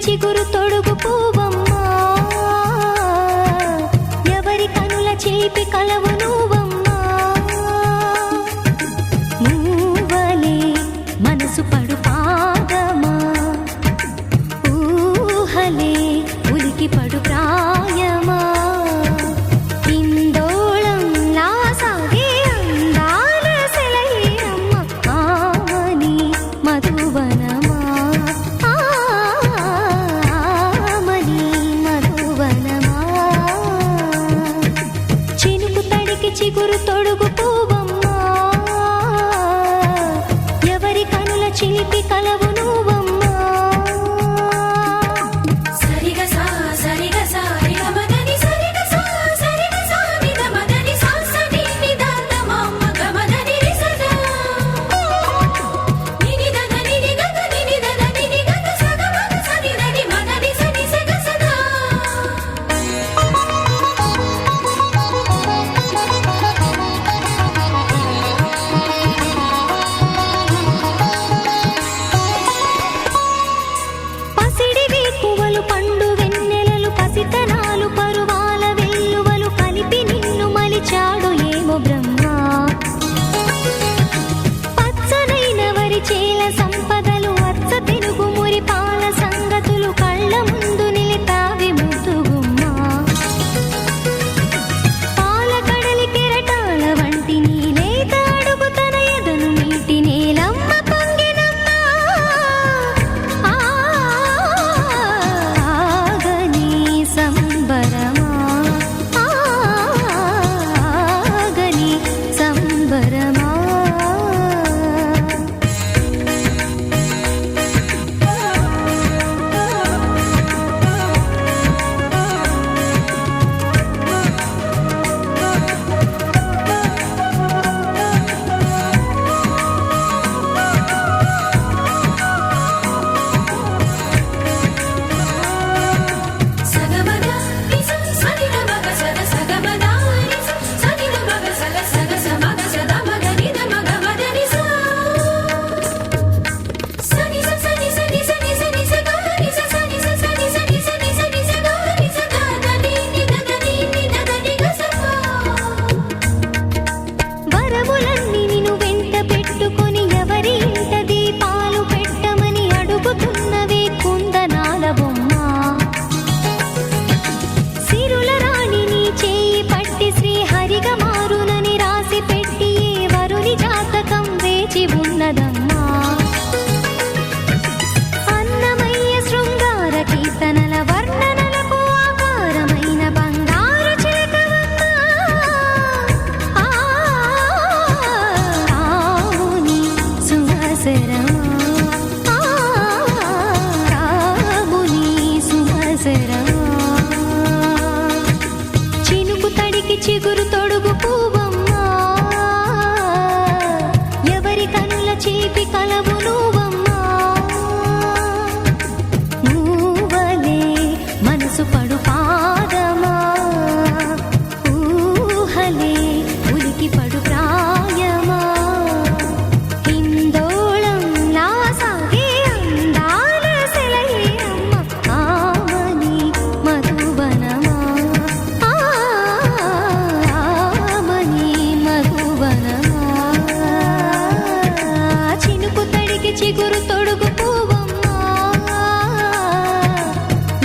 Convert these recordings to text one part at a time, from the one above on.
చిగురు తొడుగు పూవమ్మా, ఎవరి కనుల చిలిపి కలవు నువ్వమ్మా. నువ్వలే మనసు పడు పాదమా, ఊహలే ఉలికి పడు ప్రాయమా. ఇందోళంలా సాగే అందాల సెలయేరమ్మ, ఆమని మధువనమా, ఆమని మధువనమా. చినుకు తడికి చిగురు తొడుగు పూవమ్మా, ఎవరి కనుల చిలిపి కలవు నువ్వమ్మా. పండు వెన్నెలలు పసితనాలు పరువాల వెల్లువలు కలిపి నిన్ను మలిచాడు ఏమో బ్రహ్మ. పచ్చనైన వరి చేల సంపదలు అచ్చ తెలుగు మురిపాల సంగతులు కళ్ళ ముందు నిలితావి ముద్దుగుమ్మ. పాల కడలి కెరటాల వంటి నీలేత అడుగు తన ఎదను నీటి నేలమ్మ పొంగినమ్మ. సంబరమా, ఆగని సంబరమా. వరములన్నీ నిన్ను వెంట పెట్టుకొని ఎవరి ఇంట దీపాలు పెట్టమని అడుగుతున్నవే కుందనాల బొమ్మ. సిరుల రాణి నీ చేయి పట్టి శ్రీహరిగా మారునని రాసి పెట్టి ఏ వరుని జాతకం వేచి ఉన్నదమ్మా. అన్నమయ్య శృంగార కీర్తనల వర్ణనలకు ఆకారమైన బంగారు చిలకవమ్మ. రాముని సుమసరమా, రాముని సుమసరమా. చినుకు తడికి చిగురు తొడుగు పూవమ్మా, ఎవరి కనుల చిలిపి కలవు నువ్వమ్మా. నువ్వలే మనసు పడు పాదమా, ఊహలే ఉలికి పడు ప్రాయమా. ఇందోళంలా సాగే అందాల సెలయేరమ్మ, ఆమని మధువనమా, ఆమని మధువనమా. చినుకు తడికి చిగురు తొడుగు పూవమ్మా,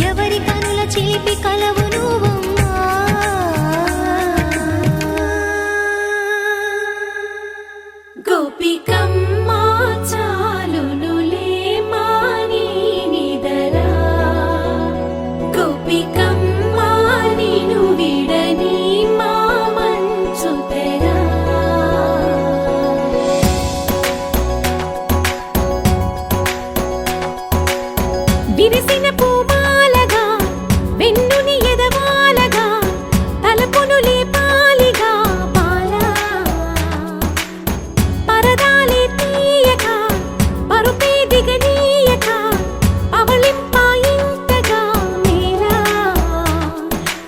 ఎవరి కనుల చిలిపి కలవు నువ్వమ్మా. గోపికమ్మ చాలునులే మాని నిదరా, గోపికమ్మ నిను విడని మా మంచు తెరా. విరిసిన పూమాలగా వెన్నుని ఎదవాలగా తలపును లేపాలిగా బాలా. పరదాలే తీయక పరుపే దిగనీయక అవళింపాయింతగా మేలా.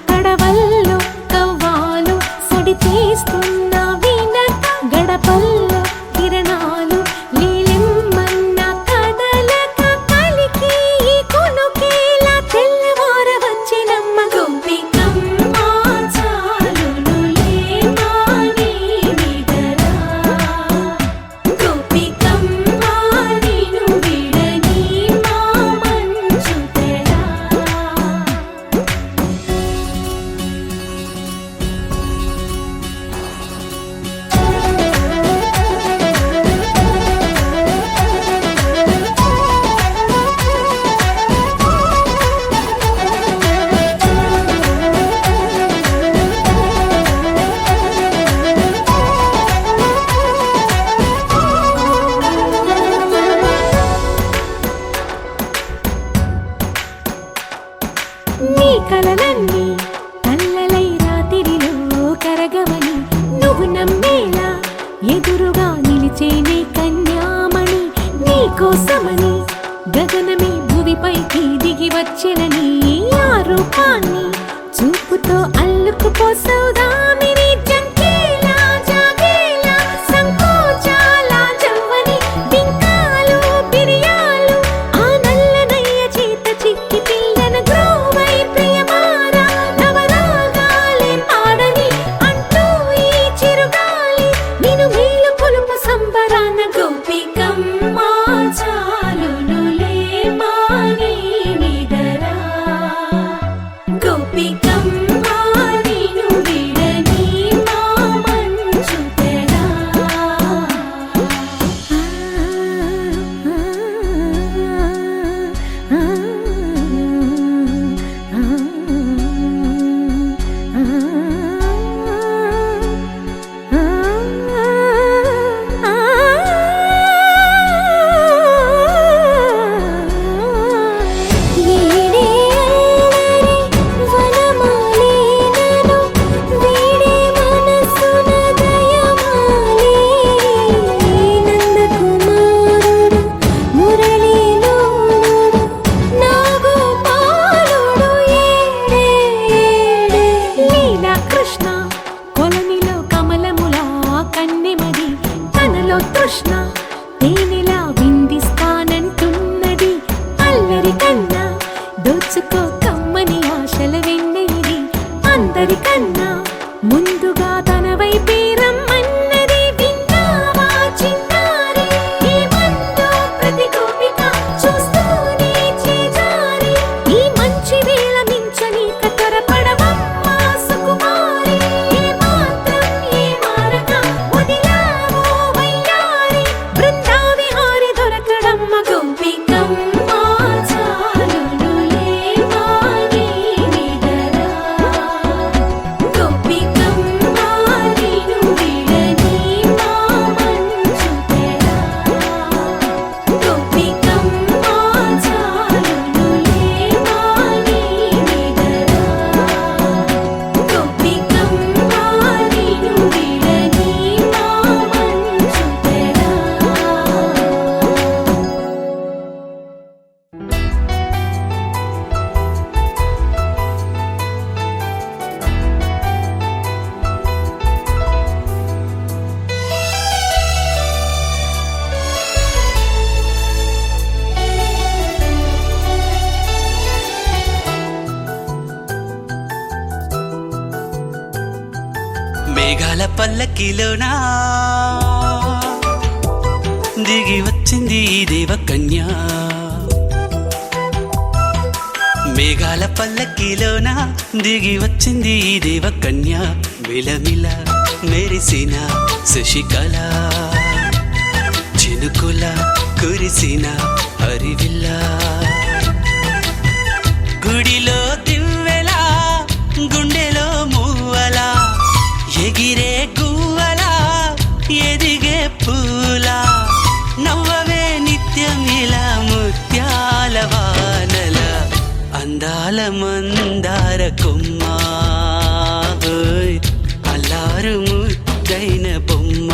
కడవల్లో కవ్వాలు సడి తీస్తున్న వినత గడపల్లో కిరణాలు లీలిమ్మన్న కదలక కలికి ఈ కొనుకే కలలన్నీ కల్లలై రాత్రిలో కరగవని నువ్వు నమ్మేలా ఎదురుగా నిలిచేనే కన్యామణి నీకోసమని గగనమే భువిపైకి దిగి వచ్చెనని ఆ రూపాన్ని చూపుతో అల్లుకుపోసౌదామిని జంకేలా జాగేలా సంకోచాల జవ్వని బింకాలు బిరియాలు ఆ నల్లనయ్య చేత చిక్కి పిల్లన గ్రోవై ప్రియమారా నవరాగాలే పాడని అంటూ ఈ చిరుగాలి నిన్ను మేలు కొలుపు సంబరాన గోపికమ్మ చాలునులే మాని నిదరా గోపికమ్మ నిన్ను విడని మా మంచు తెరా కృష్ణ కొలనిలో కమలములా కన్నెమది తనలో తృష్ణ తేనెలా విందిస్తానంటున్నది అల్లరి కన్నా దోచుకో కమ్మని ఆశల వెన్నెయిది అందరికన్నా ముందుగా తన వైపే రమ్మన్నది విన్నావా చిన్నారి ఏమందో ప్రతి గోపిక చూస్తూనే చేజారి ఈ మంచి వేళ మించని కతరపడవమ్మా సుకుమారి ఏ మాత్రం ఏ మారక వదిలావో వయ్యారి బృందావిహారి దొరకడమ్మ గోపికమ్మ చాలునులే మాని నిదరా గోపికమ్మ నిన్ను విడని మా మంచు తెరా గోపికమ్మ చాలునులే మాని నిదరా గోపికమ్మ నిన్ను విడని మా మంచు తెరా మేఘాల పల్లకిలోనా దిగి వచ్చింది ఈ దేవకన్య మేఘాల పల్లకిలోనా దిగి వచ్చింది ఈ దేవకన్య మిలమిల మెరిసిన శశికళ చినుకుల కురిసిన హరివిల్ల గుడిలో దివ్వెలా గుండెలో మూవలా ఎగిరే గువ్వలా ఎదిగే పూలా నవ్వవే నిత్యం ఇలా ముత్యాల వానల అందాల మందార కొమ్మ ఓయ్ అల్లారు ముద్దైన బొమ్మ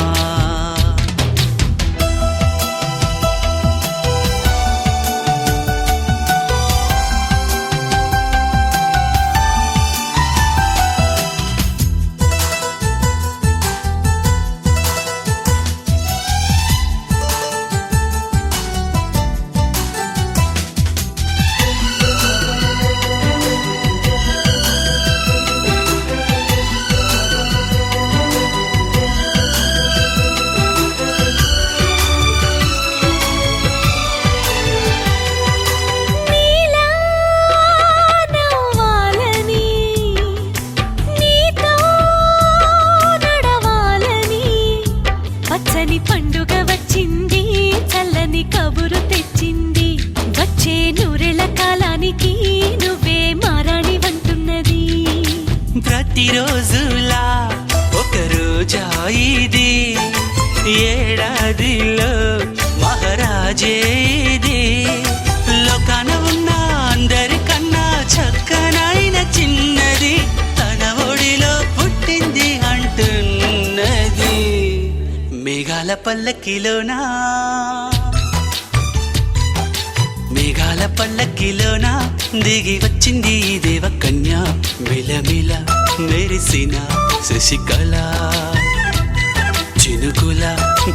నీలా నవ్వాలని నీతో నడవాలని పచ్చని పండుగ వచ్చింది చల్లని కబురు తెచ్చింది వచ్చే నూరెళ్ళ కాలానికి నువ్వే మారాణి వంటున్నది ప్రతిరోజులా ఒక రోజా ఇది ఏడాదిలో మహారాజే ఇది లోకాన ఉన్న అందరికన్నా చక్కనైన పల్లకిలోనా మేఘాల పల్లకిలోనా దిగి వచ్చింది ఈ దేవకన్య మిలమిల మెరిసిన శశికళ చినుకుల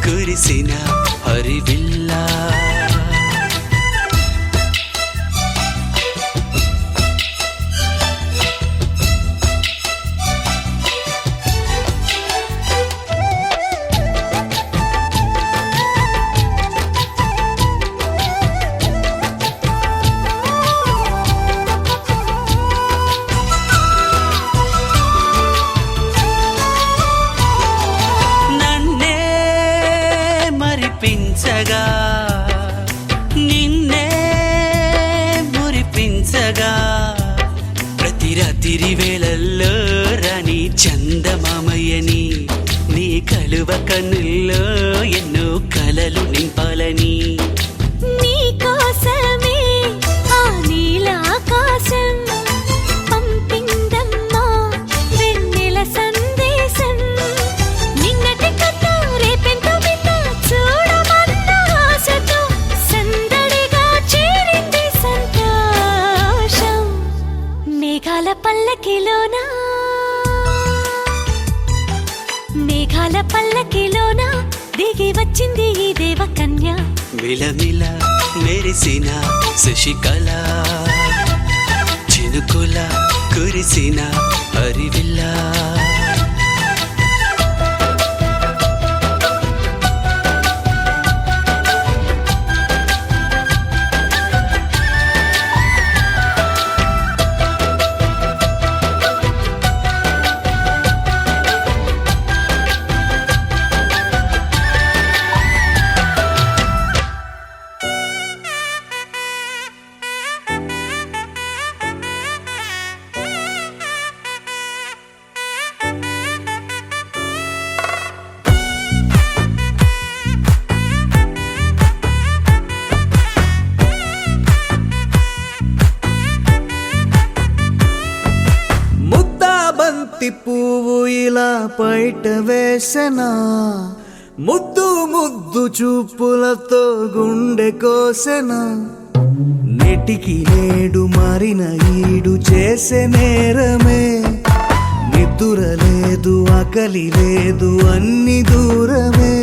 కురిసిన హరివిల్లా మరిపించగా నిన్నే మురిపించగా ప్రతి రాత్రి వేళల్లో రాణి చందమామయ్యని నీ కలువ కన్నుల్లో ఎన్నో కలలు నింపాలని నీ కోసమే ఆ నీలాకాశం పంపిందమ్మా వెన్నెల సందేశం నిన్నటి కన్నా రేపెంతో బిడ్డ చూడమన్న ఆశతో సందడిగా చేరింది సంతోషం మేఘాల పల్లకిలోనా మేఘాల పల్లకిలోనా దిగి వచ్చింది ఈ దేవకన్య మిలమిల మెరిసిన శశికళ చినుకుల కురిసిన హరివిల్లా బంతి పువ్వు ఇలా బయట వేసెనా ముద్దు ముద్దు చూపులతో గుండె కోసెనా నెటికి నేడు మారిన ఈడు చేసే నేరమే నిద్ర లేదు ఆకలి లేదు అన్ని దూరమే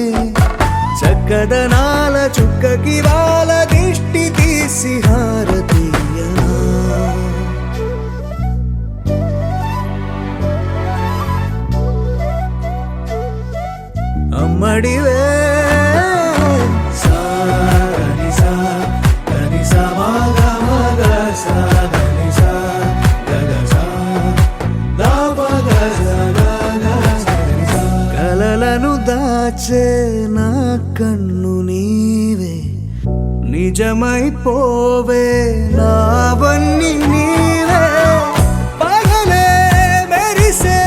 చక్కదనాల చుక్కకి వాళ్ళ దిష్టి తీసి హారతీయనా అమ్మడివే కలలను దాచే నా కన్ను నీవే నిజమైపోవే నావన్నీ నీవే పగలే మెరిసే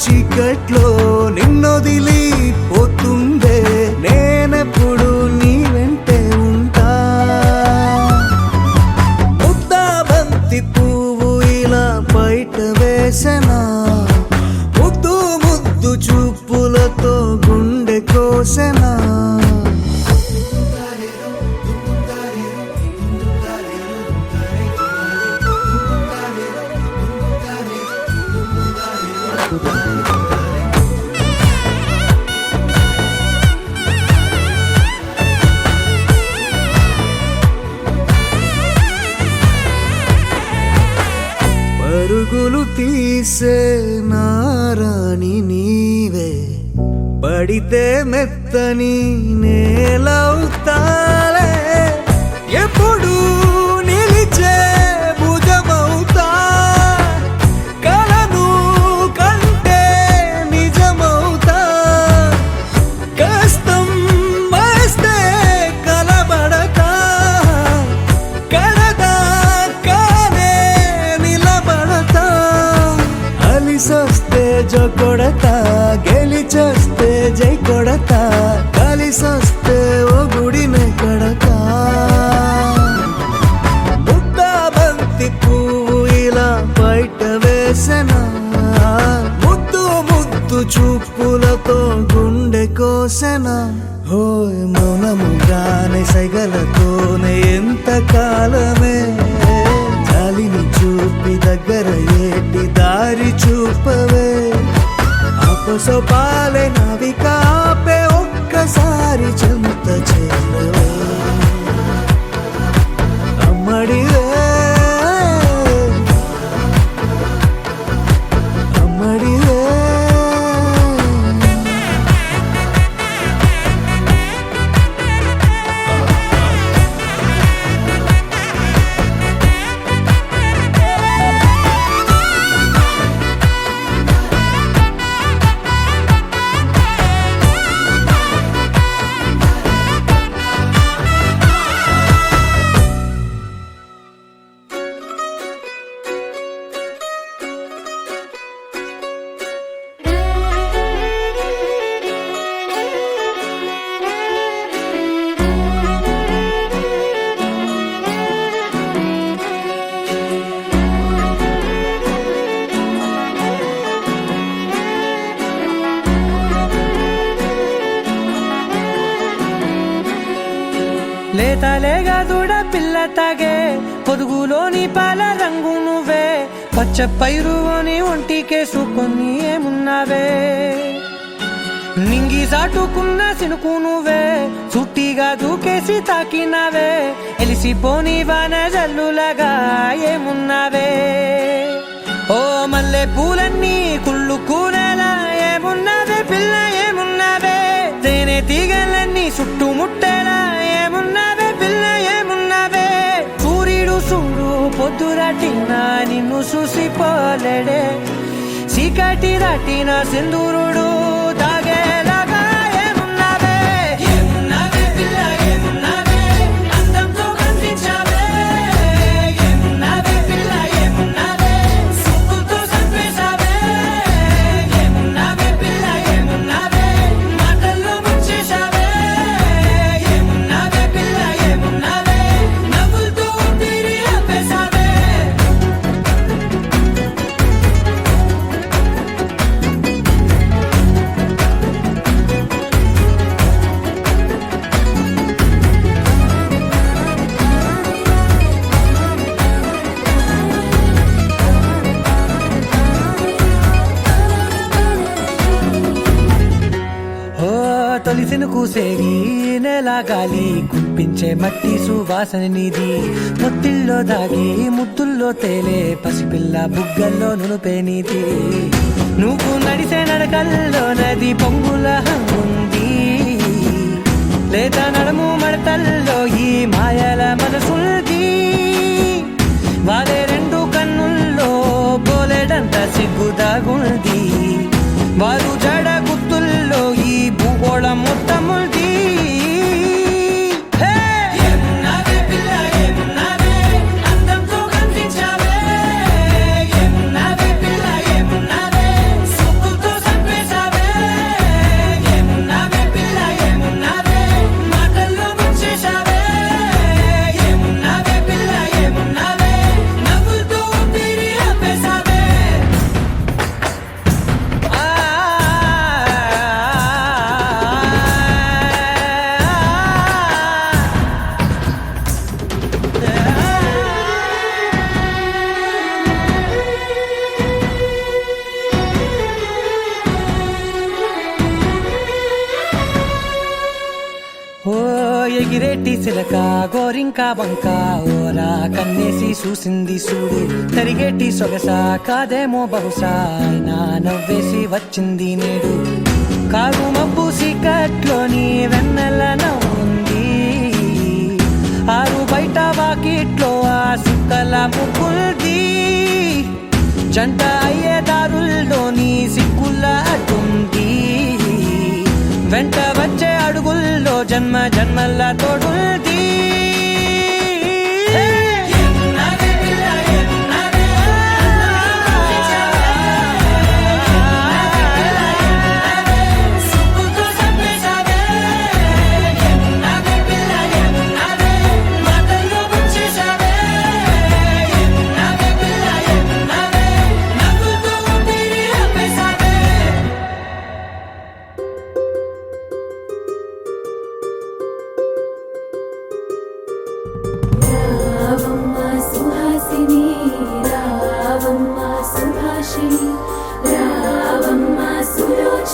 చీకట్లో నిన్నొదిలి పోతుందే నేనెప్పుడు నీ వెంటే ఉంటా ముద్దా బంతి పువ్వు ఇలా బయట వేసెనా ముద్దు ముద్దు చూపులతో గుండె కోసెనా పరుగులు తీసే నారాణి నీవే పడితే మెత్తని నేలవుతాలే ఎప్పుడు నిలిచే భుజమవుతా కలను కంటే నిజమవుతా కష్టం వస్తే కలబడతా కడదా కానే నిలబడతా అలిసొస్తే మౌనముగానే సైగలతోనే ఎంత కాలమే జాలిని చూపి దగ్గర ఏటి దారి చూపవే అపసోపాలే నవికాపే ఒక్కసారి చెంత చేరవే అమ్మడివే అమ్మడివే లేతలేగా దూడ పిల్ల తాగే పొదుగులోని పాల రంగు నువ్వే పచ్చ పైరుని ఒంటికేసుకొని ఏమున్నావే నింగి సాటుకున్న సినుకు నువ్వే చుట్టిగా దూకేసి తాకినావే ఎలిసిపోని వాన జల్లులగా ఏమున్నావే ఓ మల్లె పూలన్నీ కుళ్ళు కూరలా ఏమున్నావే పిల్ల ఏమున్నావే తేనె తీగలన్నీ చుట్టుముట్టేలా ఏమున్నావే పిల్ల ఏమున్నావే సూర్యుడు చూడు పొద్దురాటినా నిన్ను చూసిపోలేడే చీకటి దాటిన సింధూరుడు తాగేలాగా ఏమున్నావే ఏమున్నావే పిల్ల ఏమున్నావే అందంతో కనిపించావే ఏమున్నావే పిల్ల ఏమున్నావే సుక్కుతో చంపేశావే ఏమున్నావే పిల్ల ఏమున్నావే మాటల్లో ముంచేశావే ఏమున్నావే పిల్ల ఏమున్నావే నవ్వులతో ఊపిరి ఆపేశావే ఓ తొలిసిన కూసేరి నెల గాలి కుప్పించే మట్టి సువాసన నీది ముత్తిల్లో దాగి ముత్తుల్లో తేలే పసిపిల్ల బుగ్గల్లో నునుపే నీది నువ్వు నడిసే నడకల్లో నది పొంగుల హంగుంది లేదా నడుము మడతల్లో ఈ మాయల మనసుంది వారే రెండు కన్నుల్లో బోలెడంత సిగ్గుదాగుంది వారు జడ గుర్తుల్లో ఈ భూగోళం మొత్తముంది ఏమున్నావే పిల్ల ఏమున్నావే అందంతో కనిపించావే ఏమున్నావే పిల్ల ఏమున్నావే సుక్కుతో చంపేశావే ఏమున్నావే పిల్ల ఏమున్నావే మాటల్లో ముంచేశావే ఏమున్నావే పిల్ల ఏమున్నావే నవ్వులతో ఊపిరి ఆపేశావే ఓ ఎగిరేటి సిలక గోరింక వంక ఓరా కన్నేసి చూసింది చూడు తరిగేటి సొగస కాదేమో బహుశా అయినా నవ్వేసి వచ్చింది నేడు కారు మబ్బు సీకట్లోని వెన్నెల నవ్వుంది ఆరు బయట వాకిట్లో ఆ సుక్కల ముగ్గుల్ది జంట అయ్యే దారుల్లోని సిగ్గుల అడ్డుంది వెంట వచ్చే అడుగుల్లో జన్మ జన్మల తోడుంది ఏమున్నావే పిల్ల ఏమున్నావే సుక్కుతో చంపేశావే ఏమున్నావే పిల్ల ఏమున్నావే మాటల్లో ముంచేశావే ఏమున్నావే పిల్ల ఏమున్నావే నవ్వులతో ఊపిరి ఆపేశావే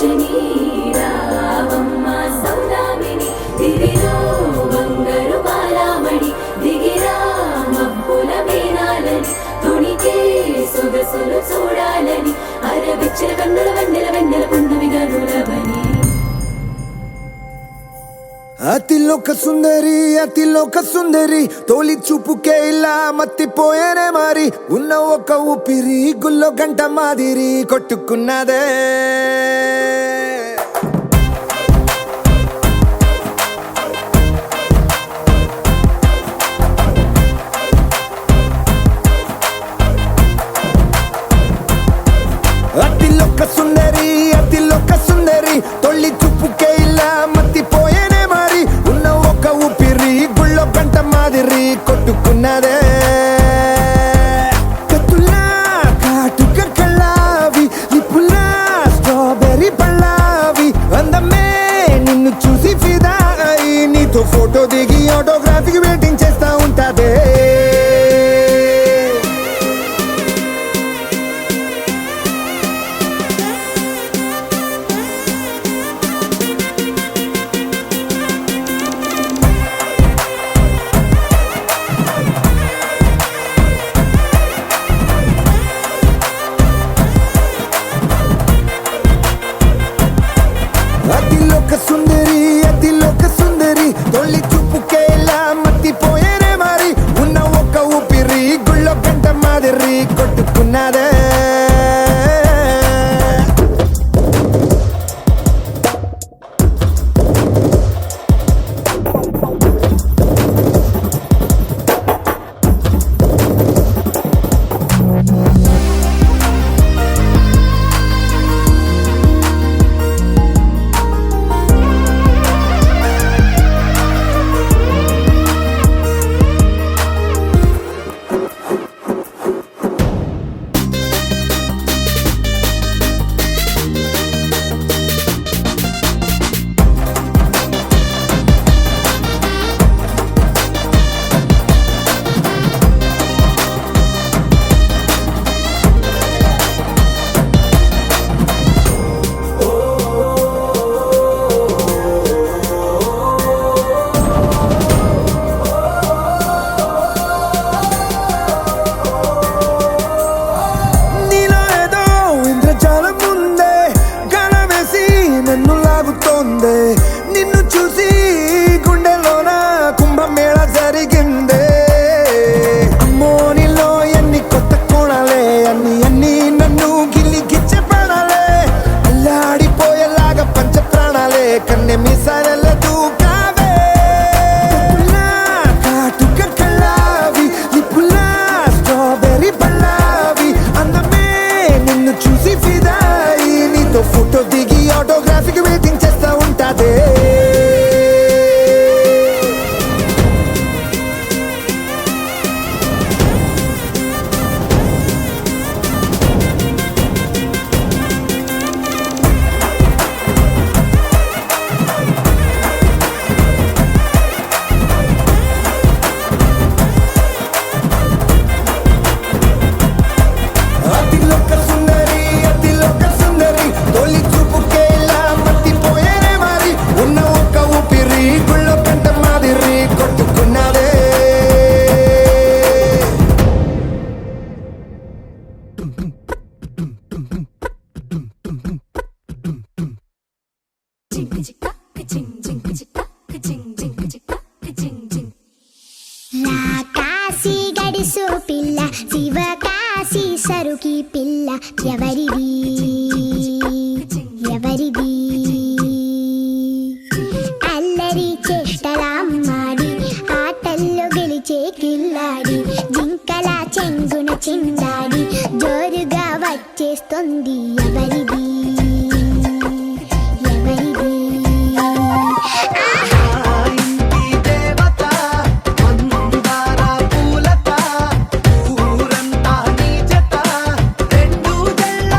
కామాక్షిని రావమ్మ సౌదామిని దిగిరో బంగారు బాలామణి దిగిరా మబ్బుల మేనాలని తుణికే సొగసులు చూడాలని అరవిచ్చల కన్నుల వెన్నెల వెన్నెల పున్నమి గనులవని అతిలోక సుందరి తోలి చూపుకే ఇలా మత్తిపోయేనే మారి ఉన్న ఒక ఊపిరి గుల్లో గంట మాదిరి కొట్టుకున్నదే అతిలోక సుందరి తొలి చూపుకే ఇలా మత్తిపోయేనే మారి ఉన్న ఒక ఊపిరి గుళ్ళో గంట మాదిరి కొట్టుకున్నదే కత్తులా కాటుక కళ్ళావి లిప్పులా స్ట్రాబెర్రీ పళ్ళావి అందమే నిన్ను చూసి ఫిదా అయి నీతో ఫోటో దిగి ఆటోగ్రాఫీకి వెయిటింగ్ చేస్తా ఉంటాదే అతిలోక సుందరి తొలి చూపుకే ఇలా మత్తిపోయేనే మారి ఉన్న ఒక ఊపిరి గుళ్ళో గంట మాదిరి కొట్టుకున్నదే నిన్ను చూసి గుండెలోన కుంభమేళ జరిగిందే అమ్మో నీలో ఎన్ని కొత్త కోణాలే అన్ని నన్ను గిల్లి గిచ్చే ప్రాణాలే అల్లాడిపోయేలాగా పంచ ప్రాణాలే కన్నె మీసాల దూకావే కాటుక కళ్ళావి లిప్పులా స్ట్రాబెర్రీ పళ్ళావి అందమే నిన్ను చూసి ఫిదాయి నీతో ఫోటో దిగి ఆటోగ్రాఫీకి వెయిటింగ్ చేస్తా ఉంటాదే అతిలోక సుందరి తొలి చూపుకే ఇలా మత్తిపోయేనే మారి ఉన్న ఒక ఊపిరి గుళ్ళో గంట మాదిరి కొట్టుకున్నదే కాశీ గడిసు పిల్ల శివ కాశీ సరుకి పిల్ల ఎవరిది అల్లరి చేష్టలామ్మాడి ఆటల్లో గెలిచే కిల్లాడి జింకల చెంగున చిందాడి జోరుగా వచ్చేస్తుంది ఎవరిది ఊరంతా నీ జత రెండు జల్ల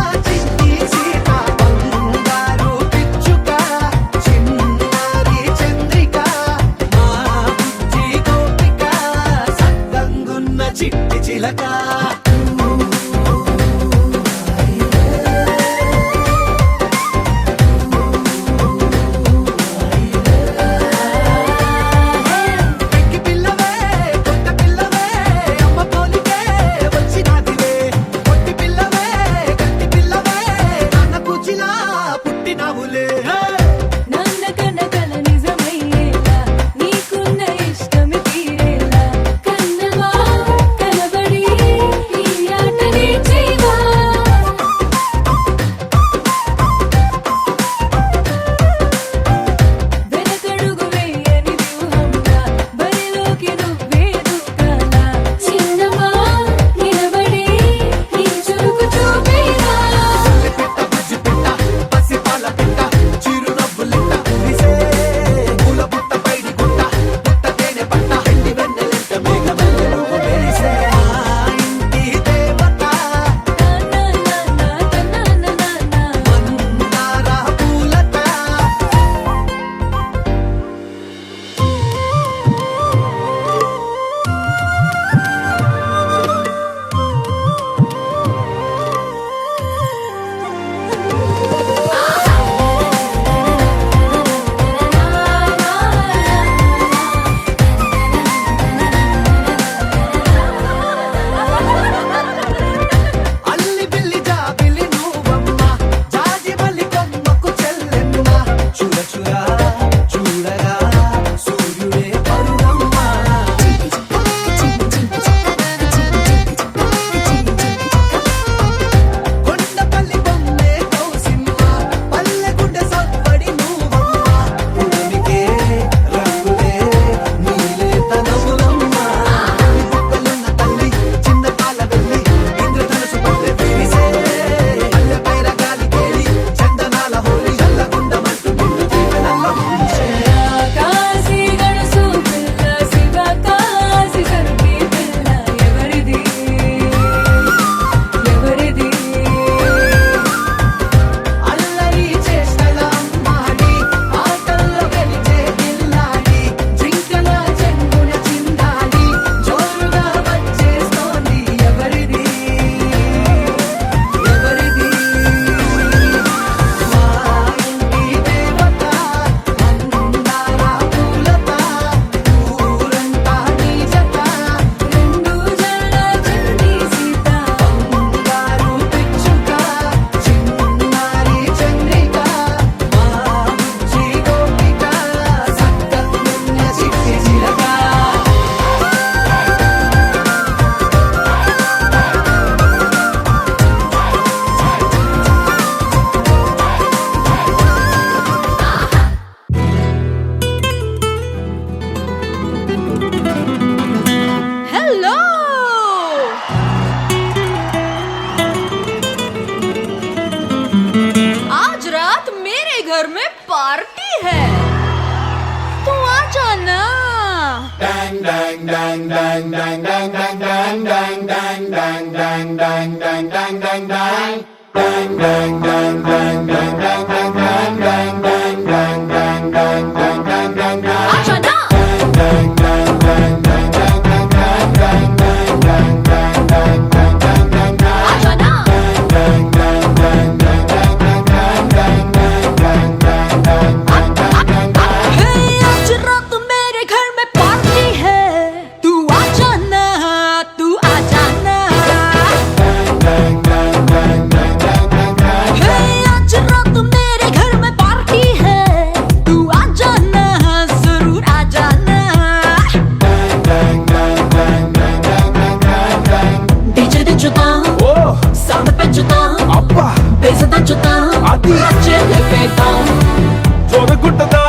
చూడకుంటదా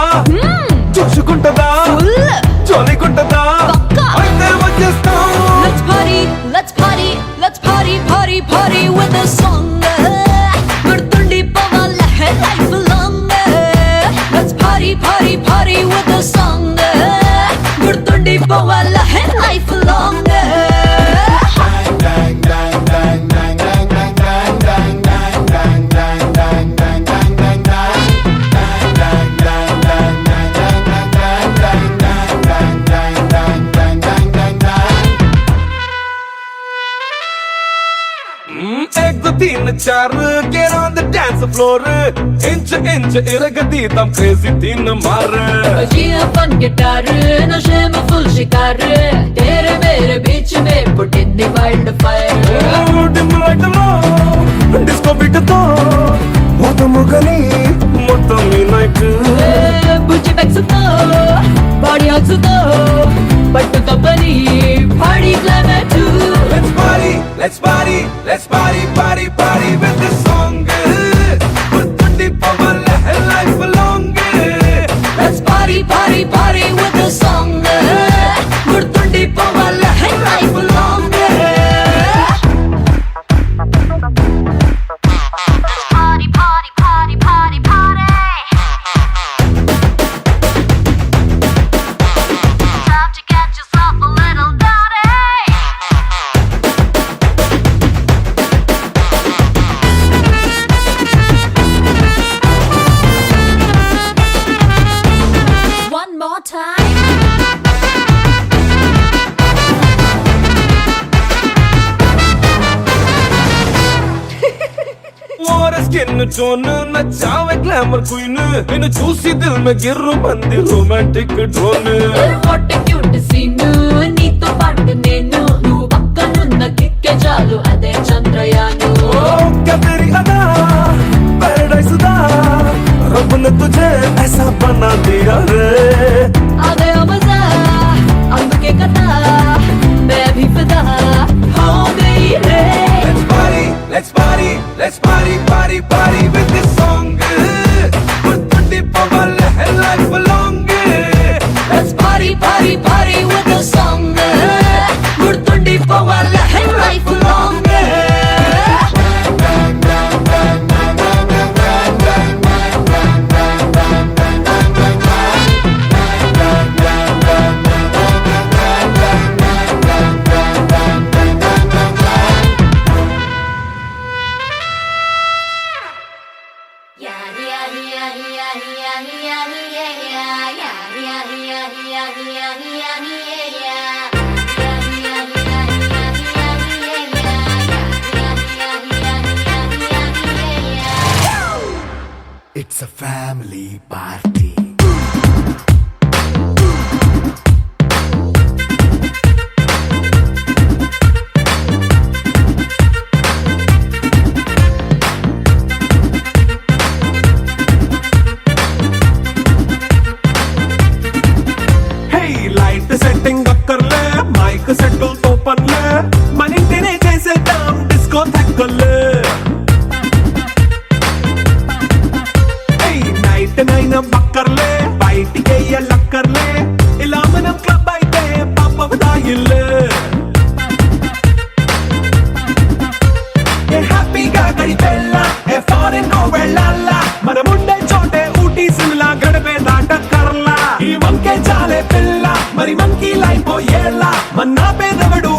చూసుకుంటదా చోలికుంటదా అయితే వచ్చేస్తాం. Let's party, let's party, let's party, party, party with a song. గుర్తుండి పోవాల life long. Let's party, party, party with a song. గుర్తుండి పోవాల life long. एक दो तीन चार get on the dance floor. इंच इंच इरगती तम crazy तीन मार. बजिया फन गिटार नशे में फुल शिकार तेरे मेरे बीच में पुटिंदी वाइल्ड फायर dim light లో disco beat తో మొదముగని మొత్తం ఈ night. బుజ్జి బెక్స్ తో బాడీ హగ్స్ తో పట్టు కప్పని party climax Let's party, let's party, let's party, party, party with this song. గుర్తుండి పోవాల life long. Let's party, party, party with the song. గుర్తుండి పోవాల life long. Party, party, party, party, party. Time to get yourself a little dirty. One more time. और skin tone नचावे glamour queen నిన్ను చూసి దిల్ మే గిర్రు మంది romantic drone. What a cute scene. నీతో పాటు నేను నువ్వు పక్కనున్న కిక్కే చాలు అదే చంద్రయాను क्या तेरी अदा पैराडाइज दा रब ने तुझे ऐसा बना दिया रे. అదే మజా అందుకే కదా मैं भी फिदा हो गई रे. Let's party, let's party, let's party, party, party with this song. గుర్తుండి పోవాల life long. Let's party, party, party with the song. గుర్తుండి పోవాల life long. It's a family party. Hey, light setting అక్కర్లే మైక్ సెట్టిల్ తో పనిలే మన ఇంటినే చేసేద్దాం డిస్కో థక్కర్లే. నైట్ నైన్ బక్కర్లే బయటికి లక్కర్లే ఇలా మనం క్లబ్ అయితే పాపదాయిల్లే. హ్యాపీగా గడిపెళ్ళ ఏ ఫారెన్ వెళ్ళాల మనముండే చోటే ఊటీ సిమ్లా గడిపే దాట కర్లా ఈ వంకే చాలే పిల్ల మరి మంకీ లైన్ పోయేలా మన్నా పేదవడు